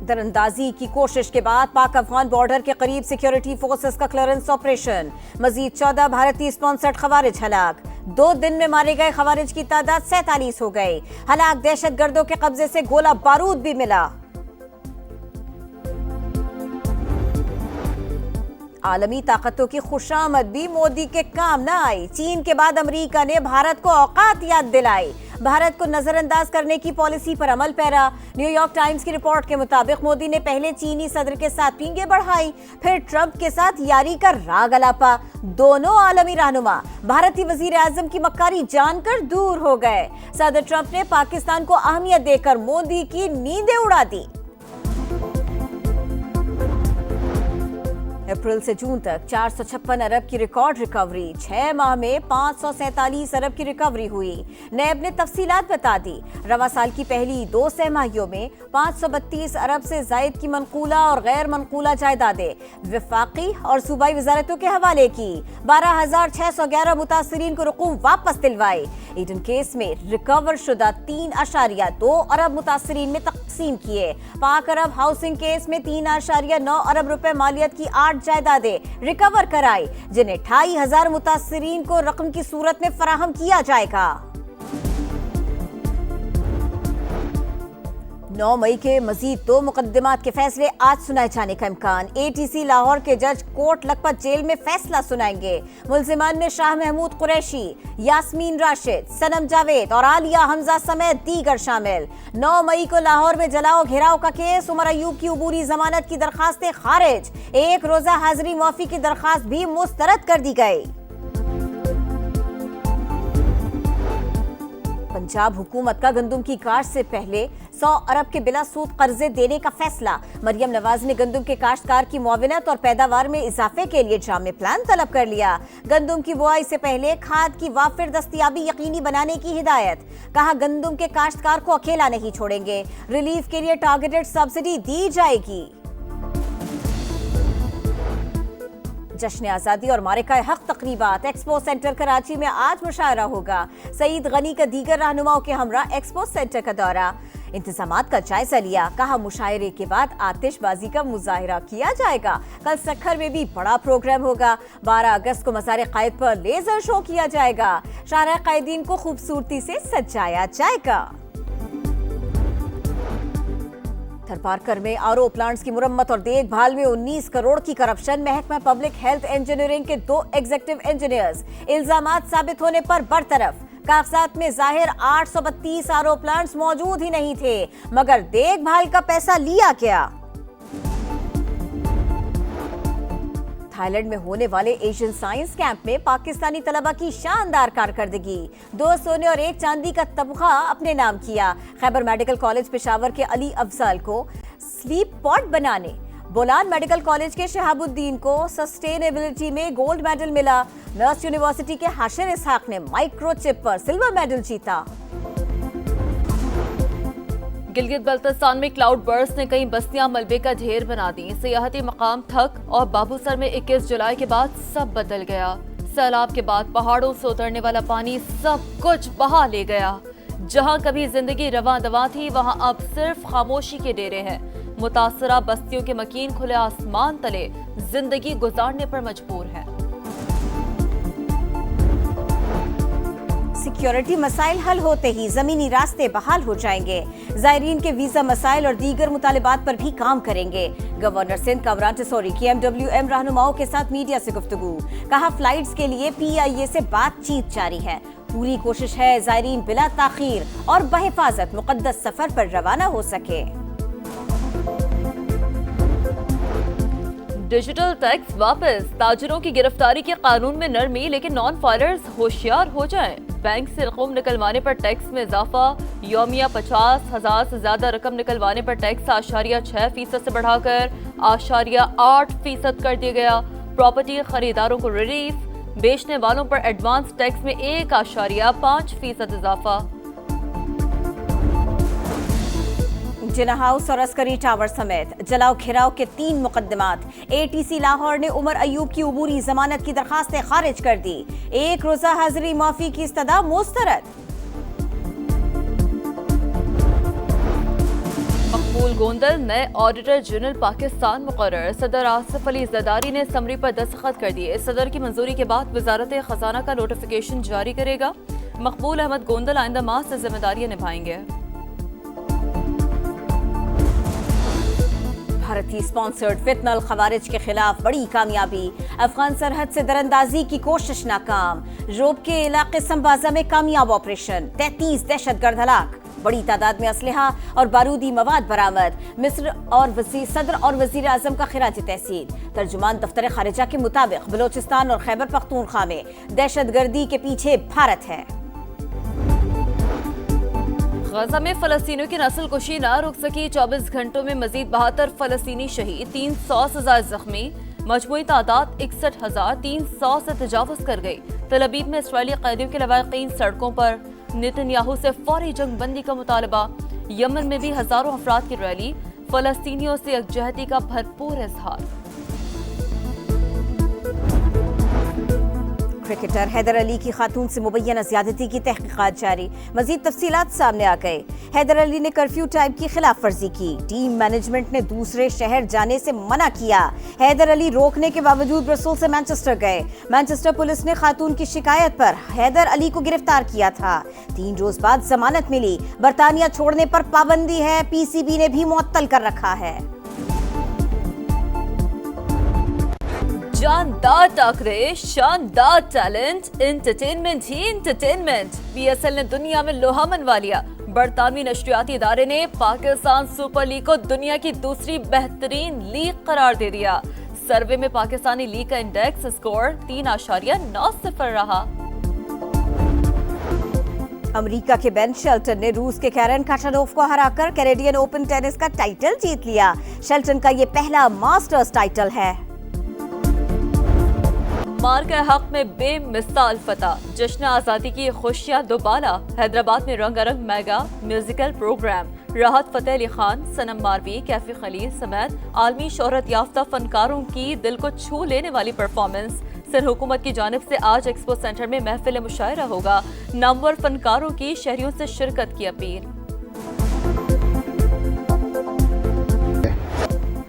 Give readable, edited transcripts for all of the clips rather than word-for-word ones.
दरअंदाजी की कोशिश के बाद पाक अफगान बॉर्डर के करीब सिक्योरिटी फोर्सेस का क्लियरेंस ऑपरेशन। मजीद 14 भारतीय स्पॉन्सर्ड खवारिज हलाक। 2 दिन में मारे गए खवारिज की तादाद 47 हो गई। हलाक दहशतगर्दों के कब्जे से गोला बारूद भी मिला। आलमी ताकतों की खुशामद भी मोदी के काम न आई। चीन के बाद अमेरिका ने भारत को औकात याद दिलाई। भारत को नजरअंदाज करने की पॉलिसी पर अमल पैरा। न्यूयॉर्क टाइम्स की रिपोर्ट के मुताबिक मोदी ने पहले चीनी सदर के साथ पींगे बढ़ाई, फिर ट्रंप के साथ यारी का राग अलापा। दोनों आलमी रहनुमा भारतीय वजीर आजम की मक्कारी जानकर दूर हो गए। सदर ट्रंप ने पाकिस्तान को अहमियत देकर मोदी की नींदें उड़ा दी। अप्रैल से जून तक 456 अरब की रिकॉर्ड रिकवरी। 6 माह में 547 अरब की रिकवरी हुई। नैब ने तफसीलात बता दी। रवा साल की पहली 2 सहमाहियों में 532 अरब से जायद की मनकूला और गैर मनकूला जायदादें विफाकी और सूबाई वजारतों के हवाले की। 12,611 मुतासरीन को रकूम वापस दिलवाई। ईडन केस में रिकवर शुदा 3.2 अरब मुतासरीन में तकसीम किए। पाक अरब हाउसिंग केस में 3.9 अरब रुपए मालियत की 8 जायदादें रिकवर कराई, जिन्हें 28,000 मुतासरीन को रकम की सूरत में फराहम किया जाएगा। 9 मई के मजीद 2 मुकदमात के फैसले आज सुनाए जाने का इम्कान। एटीसी लाहौर के जज कोट लखपत जेल में फैसला सुनाएंगे। मुल्जिमान में शाह महमूद कुरैशी, यास्मीन राशिद, सनम जावेद और आलिया हमजा समेत दीगर शामिल। 9 मई को लाहौर में जलाओ घेराव का केस। उमर अयूब की उबूरी जमानत की दरखास्तें खारिज। 1 रोजा हाजिरी माफी की दरखास्त भी मुस्तरद कर दी गई। पंजाब हुकूमत का गंदुम की काश्त से पहले 100 अरब के बिला सूद कर्जे देने का फैसला। मरियम नवाज ने गंदुम के काश्तकार की मुआविनत और पैदावार में इजाफे के लिए जामे प्लान तलब कर लिया। गंदुम की बुआई से पहले खाद की वाफिर दस्तयाबी यकीनी बनाने की हिदायत। कहा गंदुम के काश्तकार को अकेला नहीं छोड़ेंगे। रिलीफ के लिए टारगेटेड सब्सिडी दी जाएगी। जश्न आज़ादी और मारिका हक तकरीबात। एक्सपो सेंटर कराची में आज मुशायरा होगा। सईद गनी का दीगर रहनुमाओं के हमरा एक्सपो सेंटर का दौरा। इंतजामात का जायजा लिया। कहा मुशायरे के बाद आतिशबाजी का मुजाहिरा किया जाएगा। कल सखर में भी बड़ा प्रोग्राम होगा। 12 अगस्त को मज़ार क़ायद पर लेजर शो किया जाएगा। शाहराह क़ायदीन को खूबसूरती से सजाया जाएगा। थरपारकर में आरओ प्लांट्स की मुरम्मत और देखभाल में 19 करोड़ की करप्शन। महकमा पब्लिक हेल्थ इंजीनियरिंग के 2 एग्जीक्यूटिव इंजीनियर्स इल्जामात साबित होने पर बरतरफ। कागजात में जाहिर 832 आरओ प्लांट्स मौजूद ही नहीं थे, मगर देखभाल का पैसा लिया गया। थाईलैंड में होने वाले एशियन साइंस कैंप में पाकिस्तानी तलबा की शानदार कारकर्दगी। 2 सोने और 1 चांदी का तमगा अपने नाम किया। खैबर मेडिकल कॉलेज पेशावर के अली अफजल को स्लीप पॉड बनाने, बोलान मेडिकल कॉलेज के शहाबुद्दीन को सस्टेनेबिलिटी में गोल्ड मेडल मिला। नर्स यूनिवर्सिटी के हाशिर इसहाक ने माइक्रोचिप पर सिल्वर मेडल जीता। गिलगित बल्तिस्तान में क्लाउड बर्स्ट ने कई बस्तियां मलबे का ढेर बना दी। सियाहती मकाम थक और बाबूसर में 21 जुलाई के बाद सब बदल गया। सैलाब के बाद पहाड़ों से उतरने वाला पानी सब कुछ बहा ले गया। जहां कभी जिंदगी रवां दवां थी, वहां अब सिर्फ खामोशी के डेरे हैं। मुतासरा बस्तियों के मकीन खुले आसमान तले जिंदगी गुजारने पर मजबूर हैं। सिक्योरिटी मसाइल हल होते ही जमीनी रास्ते बहाल हो जाएंगे। जायरीन के वीजा मसाइल और दीगर मुतालिबात पर भी काम करेंगे। गवर्नर सिंध कामरान टिसोरी की MWM रहनुमाओं के साथ मीडिया से गुफ्तगू। कहा फ्लाइट्स के लिए PIA से बातचीत जारी है। पूरी कोशिश है जायरीन बिला ताखीर और बहिफाजत मुकद्दस सफर पर रवाना हो सके। डिजिटल टैक्स वापस। ताजिरों की गिरफ्तारी के कानून में नरमी, लेकिन नॉन फाइलर्स होशियार हो जाएं। बैंक से रकम निकलवाने पर टैक्स में इजाफा। यौमिया 50,000 से ज्यादा रकम निकलवाने पर टैक्स 6.6% से बढ़ाकर 8.8% कर दिया गया। प्रॉपर्टी खरीदारों को रिलीफ। बेचने वालों पर एडवांस टैक्स में 1.5% इजाफा। जिन्ना हाउस और अस्करी टावर समेत जलाओ घेराव के 3 मुकदमात। ATC लाहौर ने उमर अयूब की उबूरी जमानत की दरखास्तें खारिज कर दी। 1 रोजा हाजिरी माफी की इस्तदा मुस्तरद। फूल गोंदल नए ऑडिटर जनरल पाकिस्तान मुकर्रर। सदर आसिफ अली जरदारी ने समरी पर दस्तखत कर दिए। सदर की मंजूरी के बाद वजारत खजाना का नोटिफिकेशन जारी करेगा। मकबूल अहमद गोंदल आइंदा माह से जिम्मेदारियां निभाएंगे। भारतीय स्पॉन्सर्ड फितनल खवारिज के खिलाफ बड़ी कामयाबी। अफगान सरहद से दरअंदाजी की कोशिश नाकाम। रोब के इलाके संबाजा में कामयाब ऑपरेशन। 33 दहशतगर्द हलाक। बड़ी तादाद में असलहा और बारूदी मवाद बरामद। मिस्र और सदर और वजीर आजम का खिराज तहसीन। तर्जुमान दफ्तर खारिजा के मुताबिक बलोचिस्तान और खैबर पख्तूनख्वा में दहशतगर्दी के पीछे भारत है। गजा में फलस्तीनियों की नस्ल कुशी न रुक सकी। 24 घंटों में मजीद 72 फलस्तीनी शहीद, 300 से ज्यादा जख्मी। मजमूई तादाद 61,300 से तजावुज कर गई। तल अबीब में इसराइली कैदियों के लवाकिन सड़कों पर। नेतन्याहू से फौरी जंग बंदी का मुतालबा। यमन में भी हजारों अफराद की रैली। फलस्तीनियों से यकजहती का भरपूर इजहार। क्रिकेटर हैदर अली की खातून से मुबैना ज्यादती की तहकीकात जारी। मजीद तफसीलात सामने आ गए। हैदर अली ने कर्फ्यू टाइम की खिलाफ वर्जी की। टीम मैनेजमेंट ने दूसरे शहर जाने से मना किया। हैदर अली रोकने के बावजूद ब्रसेल से मैनचेस्टर गए। मैनचेस्टर पुलिस ने खातून की शिकायत पर हैदर अली को गिरफ्तार किया था। 3 रोज बाद जमानत मिली। बरतानिया छोड़ने पर पाबंदी है। पीसीबी ने भी मुअत्तल कर रखा है। शानदार टाकरे, शानदार टैलेंट, एंटरटेनमेंट ही एंटरटेनमेंट। बीएसएल ने दुनिया में लोहा मनवा लिया। बरतानवी नशरियाती इदारे ने पाकिस्तान सुपर लीग को दुनिया की दूसरी बेहतरीन लीग करार दे दिया। सर्वे में पाकिस्तानी लीग का इंडेक्स स्कोर 3.90 रहा। अमेरिका के बेन शेल्टन ने रूस के कैरन काटानोव को हराकर कैनेडियन ओपन टेनिस का टाइटल जीत लिया। शेल्टन का ये पहला मास्टर्स टाइटल है। मार के हक में बेमिसाल फतह। जश्न आजादी की खुशियां दोबारा। हैदराबाद में रंगारंग मेगा म्यूजिकल प्रोग्राम। राहत फतेह अली खान, सनम मारवी, कैफी खलील समेत आलमी शोहरत याफ्ता फनकारों की दिल को छू लेने वाली परफॉर्मेंस। सिंध हुकूमत की जानिब से आज एक्सपो सेंटर में महफिल मुशायरा होगा। नामवर फनकारों की शहरियों से शिरकत की अपील।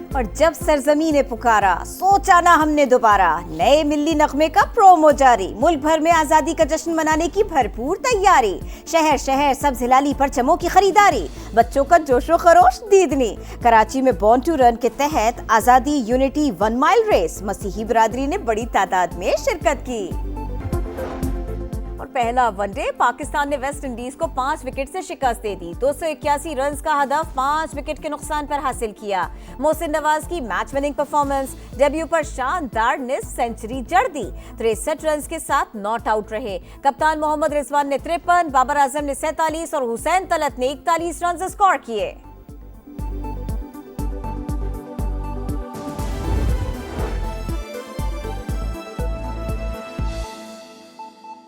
और जब सरजमी ने पुकारा, सोचा ना हमने दोबारा। नए मिल्ली नगमे का प्रोमो जारी। मुल्क भर में आजादी का जश्न मनाने की भरपूर तैयारी। शहर शहर सब्ज हिलाली परचमों की खरीदारी। बच्चों का जोशो खरोश दीदनी। कराची में बॉर्न टू रन के तहत आजादी यूनिटी 1 माइल रेस। मसीही बिरादरी ने बड़ी तादाद में शिरकत की। और पहला वनडे पाकिस्तान ने वेस्ट इंडीज को 5 विकेट से शिकस्त दे दी। 281 रन का हदफ 5 विकेट के नुकसान पर हासिल किया। मोहसिन नवाज की मैच विनिंग परफॉर्मेंस। डेब्यू पर शानदार ने सेंचुरी जड़ दी। 63 रन के साथ नॉट आउट रहे। कप्तान मोहम्मद रिजवान ने 53, बाबर आजम ने 47 और हुसैन तलत ने 41 रन स्कोर किए।